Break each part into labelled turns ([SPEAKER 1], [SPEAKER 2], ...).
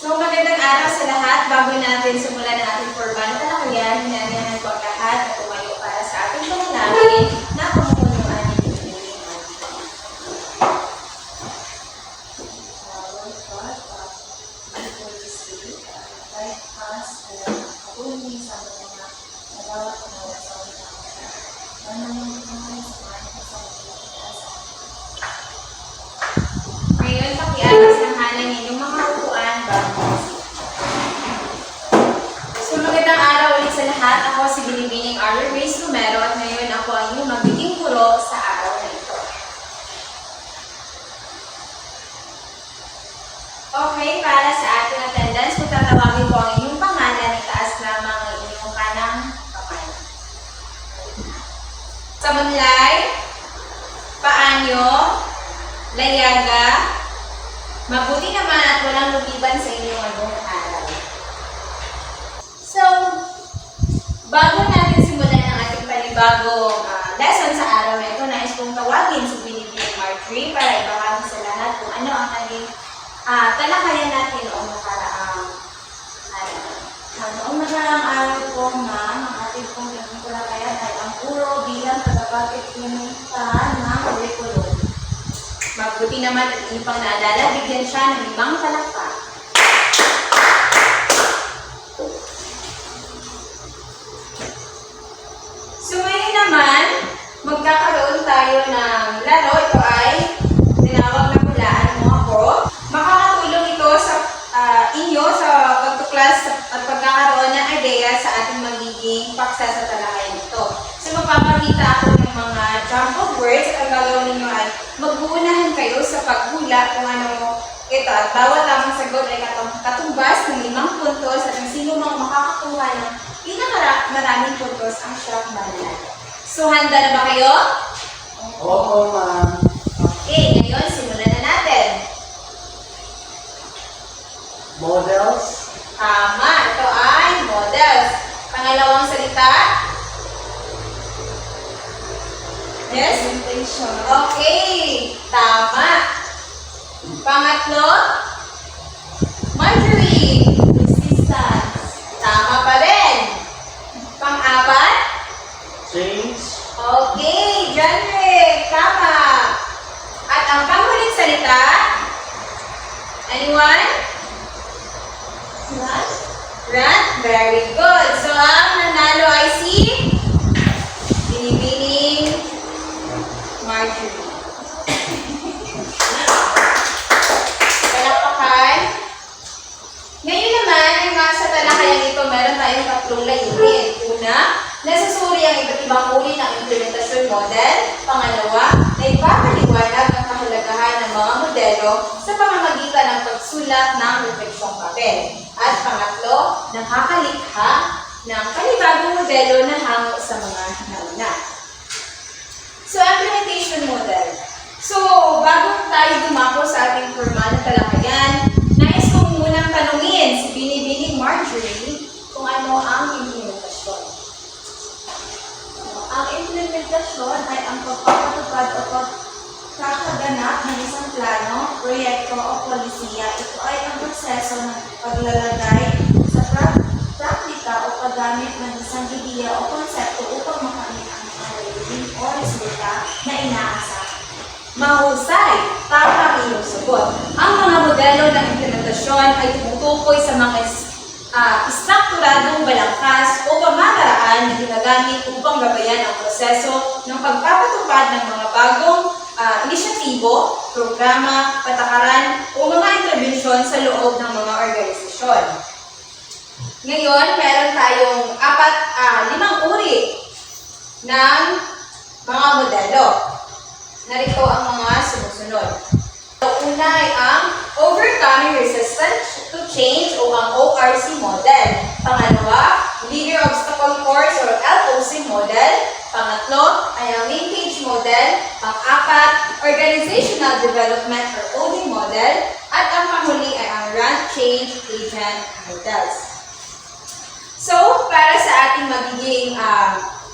[SPEAKER 1] So, magandang araw sa lahat. Bago natin simulan ang ating formal na talakayan, hinanayahan ko ang lahat na tumayo para sa ating panalangin na pamunuan ni Pilipinas. Ngayon, pakialas ng hanan ninyong mga upuan bago So, magandang araw ulit sa lahat. Ako si Binibining Arler Grace Numero at ngayon ako ang inyong magiging guro sa araw na ito. Okay, para sa ating attendance, kung tatawagin ko ang inyong pangalan, itaas lamang ang inyong kanang kamay. Samunlay, paanyo, layaga, mabuti naman at walang lumiban sa inyong anong araw. So, bago natin simulan ang ating panibagong lesson sa araw na ito, nais kong tawagin si Binibining Marjorie para ibahagi sa lahat kung ano ang naging talakayan natin noong nakaraang araw. Noong nakaraang araw po, ma'am, ang ating pong naging talakayan ay ang puro bilang tagapag-implementa ng curriculum. Mabuti naman at inyong pang naalala, bigyan siya ng 5 palakpak. So ngayon naman, magkakaroon tayo ng laro. Ito ay tinawag na hulaan mo ako. Makakatulong ito sa inyo sa pagtuklas at pagkakaroon ng idea sa ating magiging paksa sa talakayan ito. So magpapakita ako ng mga jumbled words at ang gagawin ninyo ay mag-uunahan kayo sa paghula kung ano ito. At bawat tamang sagot ay katumbas ng 5 puntos at ang sino mang makakakuha ng pinakamaraming puntos ang siyang bahala. So handa na ba kayo?
[SPEAKER 2] Oo, ma'am.
[SPEAKER 1] Okay, ngayon simulan na natin.
[SPEAKER 2] Models.
[SPEAKER 1] Tama, ito ay models. Pangalawang salita. Yes?
[SPEAKER 2] Presentation.
[SPEAKER 1] Okay, tama. Pangatlo, Marjorie.
[SPEAKER 2] Resistance.
[SPEAKER 1] Tama pa rin. Pang-apat,
[SPEAKER 2] Change.
[SPEAKER 1] okay, genre. Tama. At ang panghuling salita, anyone?
[SPEAKER 2] Run.
[SPEAKER 1] Run? Very good. So, ang nanalo ay si Binibining Marjorie. Palakpakan. Ngayon naman, ay sa talakayan ito, meron tayong 3 layunin. Una, nasusuri ang iba't ibang uri ng implementasyon model. Pangalawa, naipapaliwanag ang kahalagahan ng mga modelo sa pamamagitan ng pagsulat ng refleksyong papel. At pangatlo, nakakalikha ng panibagong modelo na hango sa mga nauna. So, implementation model. So, bago tayo dumako sa ating formal na talakayan, nais kong munang tanungin si Binibining Marjorie kung ano ang implementasyon.
[SPEAKER 3] Ang implementasyon ay ang pagpapatupad o pagkakaganap ng isang plano, proyekto o polisiya. Ito ay ang proseso ng paglalagay sa praktika o paggamit ng isang ideya o konsepto upang makamit ang layunin o resulta na inaasahan.
[SPEAKER 1] Mahusay! Tama ang iyong sagot. Ang mga modelo ng implementasyon ay tumutukoy sa mga istrukturadong balangkas o pamamaraan na ginagamit upang gabayan ang proseso ng pagpapatupad ng mga bagong inisyatibo, programa, patakaran o mga interbensyon sa loob ng mga organisasyon. Ngayon, meron tayong 5 uri ng mga modelo. Narito ang mga sumusunod. Ang una ay ang Overcoming Resistance to Change o ang ORC model. Pangalawa, Linear Obstacle Course or LOC model. Pangatlo ay ang Linkage model. Pang-apat, Organizational Development or OD model. At ang panghuli ay ang Run Change Agent models. So, para sa ating magiging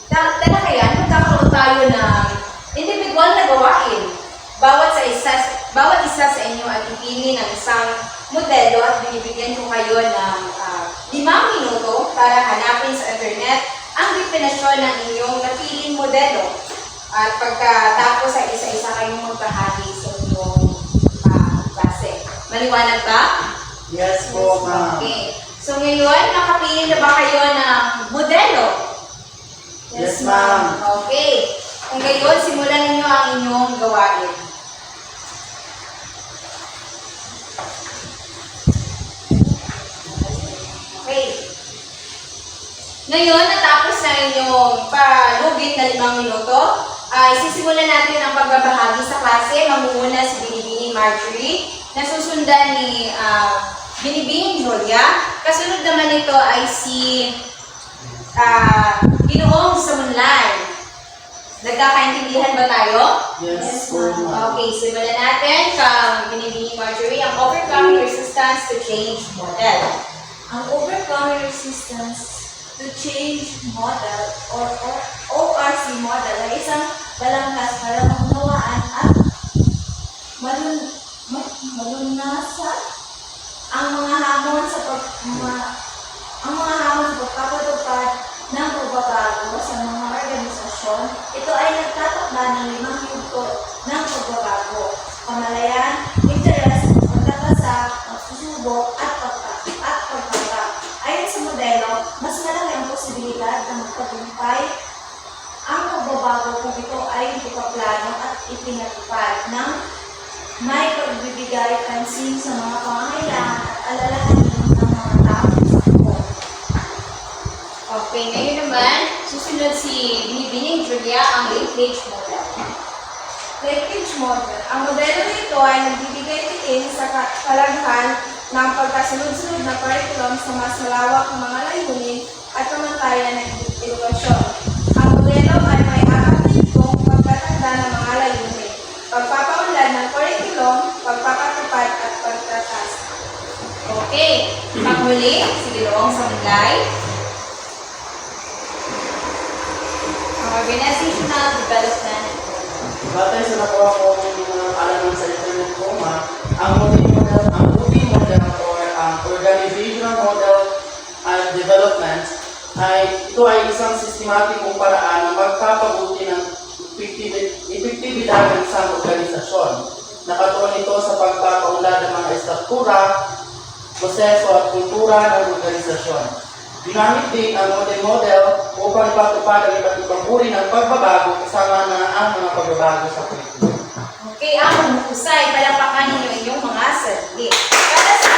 [SPEAKER 1] talakayan, magkakaroon tayo ng individual na gawain. Bawat isa sa inyo ay pipili ng isang modelo at binibigyan ko kayo ng 5 minuto para hanapin sa internet ang definasyon ng inyong napiling modelo. At pagkatapos ay isa-isa kayong magbahagi sa inyong klase. Maliwanag ba?
[SPEAKER 2] Yes po, ma'am.
[SPEAKER 1] Okay. So ngayon, nakapili na ba kayo ng modelo?
[SPEAKER 2] Yes, ma'am.
[SPEAKER 1] Okay. Kung gayon, simulan ninyo ang inyong gawain. Okay. Ngayon, natapos na inyong palugit na 5 minuto, sisimulan natin ang pagbabahagi sa klase. Mamumuna si Binibining Marjorie, na susundan ni Binibining Julia. Kasunod naman nito ay si Ginoong Samunlay. Nagkakaintindihan ba tayo?
[SPEAKER 2] Yes po, ma'am.
[SPEAKER 1] Okay, simulan natin kang Binibining Marjorie, ang overcoming resistance to change model.
[SPEAKER 3] Ang overcoming resistance to change model or ORC model ay isang balangkas para maunawaan at malunasan ang mga hamon sa pagpapatupad ng pagbabago sa mga organisasyon. Ito ay nagtatakda ng 5 yugto ng pagbabago: pamalayan, interes, pagkakasa, pagsusubok, at pagpapag. Ayon sa modelo, mas malaki ang posibilidad na magtagumpay ang pagbabago kung ito ay ipaplano at ipinatupad ng may pagbibigay pansin sa mga pangangailangan at alalahanin ng mga tao sa buwan.
[SPEAKER 1] Okay, ngayon naman, susunod si Binibining Julia, ang linkage model.
[SPEAKER 3] Linkage model. Ang modelo nito ay nagbibigay diin sa kalaghan ng pagkasunod-sunod na curriculum sa mas malawak na mga layunin at pamantayan ng edukasyon. Ang modelo ay may 4 tipong pagtatanda ng mga layunin: pagpapaunlad ng curriculum, pagpapatupad, at pagtatasa.
[SPEAKER 1] Okay, panghuli, si Ginoong Samunlay. Ang organizational development.
[SPEAKER 2] Batay sa nakuha ko ng mga alaman sa internet po, ma'am, ang OD model or ang organizational model and development ito ay isang sistematikong paraan na magpapabuti ng epektibidad ng isang organisasyon. Nakatuon ito sa pagpapaunlad ng mga estruktura, proseso at kultura ng organisasyon. Ginamit din ang model upang ipatupad ang iba't ibang uri ng pagbabago kasama na ang mga pagbabago sa curriculum.
[SPEAKER 1] Okay, ang mahusay, palapakan ninyo inyong mga sarili. Para sa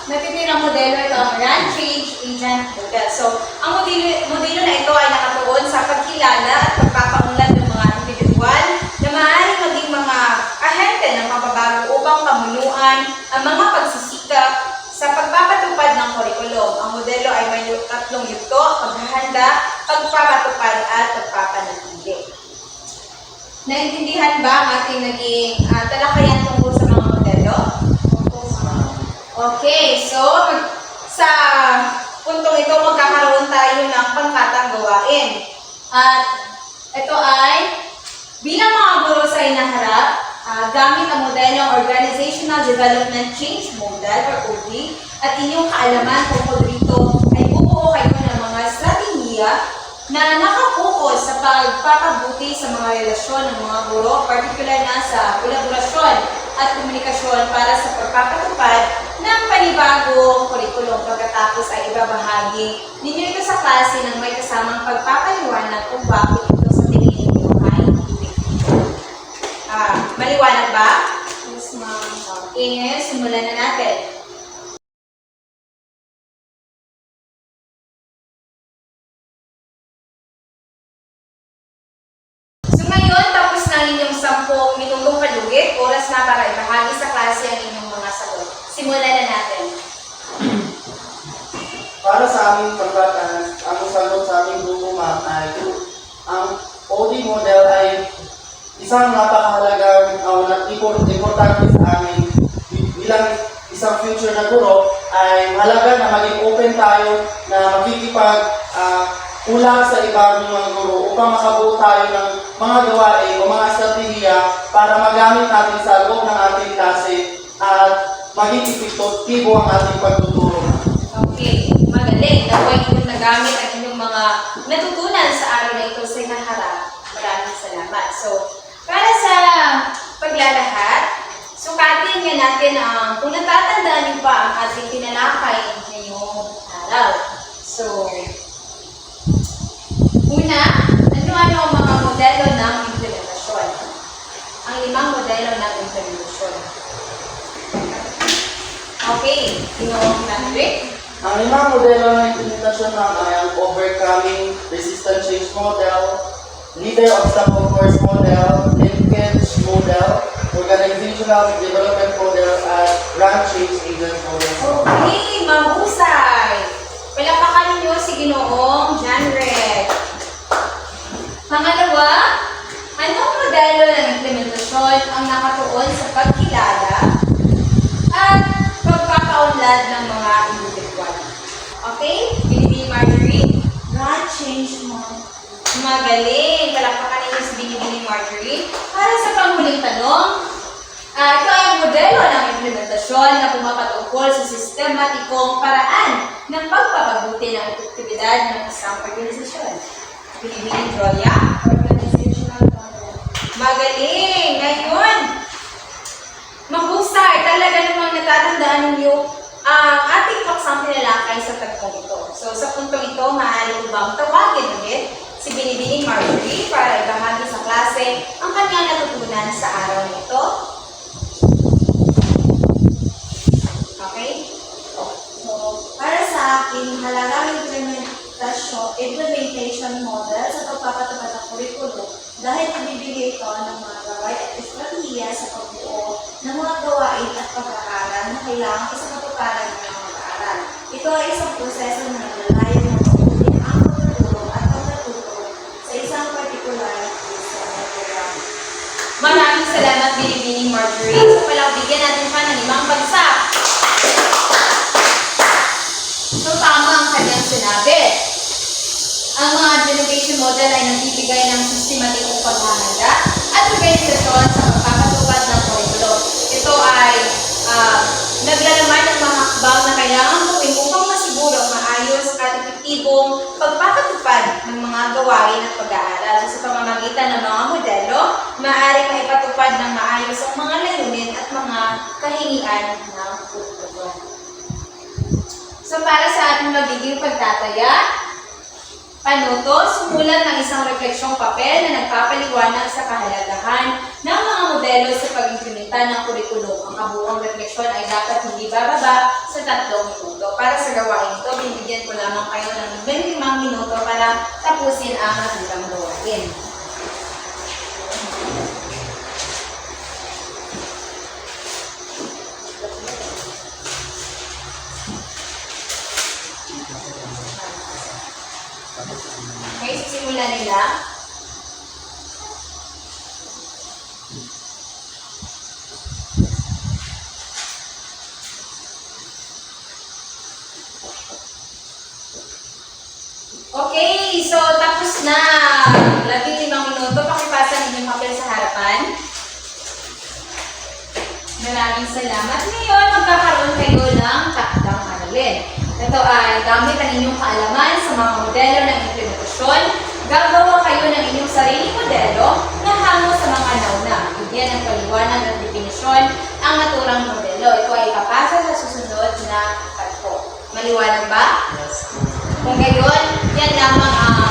[SPEAKER 1] natitirang modelo, ito ang Run, Change, Agent Model. So, ang modelo na ito ay nakatuon sa pagkilala at pagpapaunlad ng mga individual na maaaring maging mga ahente ng pagbabago upang pamunuan ang mga pagsisikap sa pagpapatupad ng kurikulum. Ang modelo ay may 3 yugto: paghahanda, pagpapatupad, at pagpapanatili. Naintindihan ba ang ating naging talakayan tungkol sa mga modelo? Okay, so sa puntong ito magkakaroon tayo ng pangkatang gawain. At ito ay bilang mga guro sa inaharap, gamit ang modelong Organizational Development Change Model or OD at inyong kaalaman tungkol dito ay bubuo kayo ng mga strategiya na nakapokus sa pagpapabuti sa mga relasyon ng mga guro, particular na sa kolaborasyon at komunikasyon para sa pagpapatupad ng panibagong kurikulum. Pagkatapos ay ibabahagi ninyo ito sa klase ng may kasamang pagpapaliwanag kung bakit ito sa tingin ninyo ay epektibo. Maliwanag ba?
[SPEAKER 3] Yes, ma'am.
[SPEAKER 1] Okay, ngayon simulan na natin. So ngayon, tapos na inyong 10 minutong palugit, oras na para ibahagi sa klase ang inyong mga sagot. Simulan na natin.
[SPEAKER 2] Para sa aming pagkatan, ang sagot sa aming grupo, ma'am, ay ang OD model ay isang napakahalagang importante sa amin bilang isang future na guro. Ay mahalaga na maging open tayo na makikipag ulang sa ibang mga guro upang makabuo tayo ng mga gawain o mga estratehiya para magamit natin sa loob ng ating klase maging epektibo ang ating pagtuturo.
[SPEAKER 1] Okay, magaling. Naway inyong nagamit ang inyong mga natutunan sa araw na ito sa inaharap. Maraming salamat. So, para sa paglalahat, sukatin nga natin ang kung natatandaan niyo pa ang ating tinalakay ngayong araw. So, una, ano-ano ang mga modelo ng implementasyon? Ang 5 modelo ng implementasyon. Okay, Ginoong Patrick.
[SPEAKER 2] Ang 5 modelo ng implementasyon ay ang overcoming resistant change model, leader obstacle course model, linkage model, organizational development model, at branch change agent model.
[SPEAKER 1] Okay, mahusay. Palapakan ninyo si Ginoong John Red. Pangalawa, anong modelo ng implementasyon ang nakatuon sa pagkilala at pagpapaunlad ng mga individual? Okay, Binibini Marjorie?
[SPEAKER 3] God change mo.
[SPEAKER 1] Magaling. Palapakan ninyo si Binibini Marjorie. Para sa panghuling tanong, ito ay ang modelo ng implementasyon na pumapatungkol sa sistematikong paraan ng pagpapabuti ng epektibidad ng isang organisasyon. Binibini Joya?
[SPEAKER 3] Organizational model.
[SPEAKER 1] Magaling! Ngayon, mahusay. Talaga namang natatandaan ninyo ang ating paksang tinalakay sa tagpong ito. So, sa puntong ito, maaari ko bang tawagin ulit si Binibining Marjorie para ibahagi sa klase ang kanyang natutunan sa araw nito? Okay?
[SPEAKER 3] So, para sa akin, halagang implementation model sa pagpapatupad ng kurikulo dahil nabibigay ito ng mga gawain at estratehiya sa pagbuo ng mga gawain at pag-aaral na kailangan sa katuparan ng mga mag-aaral. Ito ay isang proseso na naglalayo ng mabuti ang pagtuturo at pagkatuto sa isang particular program.
[SPEAKER 1] Maraming salamat, Binibining Marjorie. So, palakbigyan natin siya ng 5 bagsak. So, tama ang kanyang sinabi. Ang mga implementation model ay nagbibigay ng sistematikong paghahanda at organisasyon sa pagpapatupad ng kurikulo. Ito ay naglalaman ng mga hakbang na kailangan gawin upang masiguro ang maayos at epektibong pagpapatupad ng mga gawain at pag-aaral. Sa pamamagitan ng mga modelo, maaaring maipatupad ng maayos ang mga layunin at mga kahingian ng kurikulo. So, para sa ating magiging pagtataya, panuto, sumulat ng isang refleksyong papel na nagpapaliwanag sa kahalagahan ng mga modelo sa pag-implementa ng kurikulum. Ang kabuuang refleksyon ay dapat hindi bababa sa 3 minuto. Para sa gawain ito, binibigyan ko lamang kayo ng 25 minuto para tapusin ang naturang gawain. Okay, simulan nila. Okay, so tapos na. 15 minuto. Pakipasa ninyo yung papel sa harapan. Maraming salamat. Ngayon, magkakaroon kayo ng takdang aralin. Ito ay gamit ang inyong kaalaman sa mga modelo ng implementasyon. Gagawa kayo ng inyong sariling modelo na hango sa mga nauna. Bigyan ng paliwanag at definisyon ang naturang modelo. Ito ay ipapasa sa susunod na pagpo. Maliwanag ba?
[SPEAKER 2] Yes.
[SPEAKER 1] Kung gayon, yan lamang ang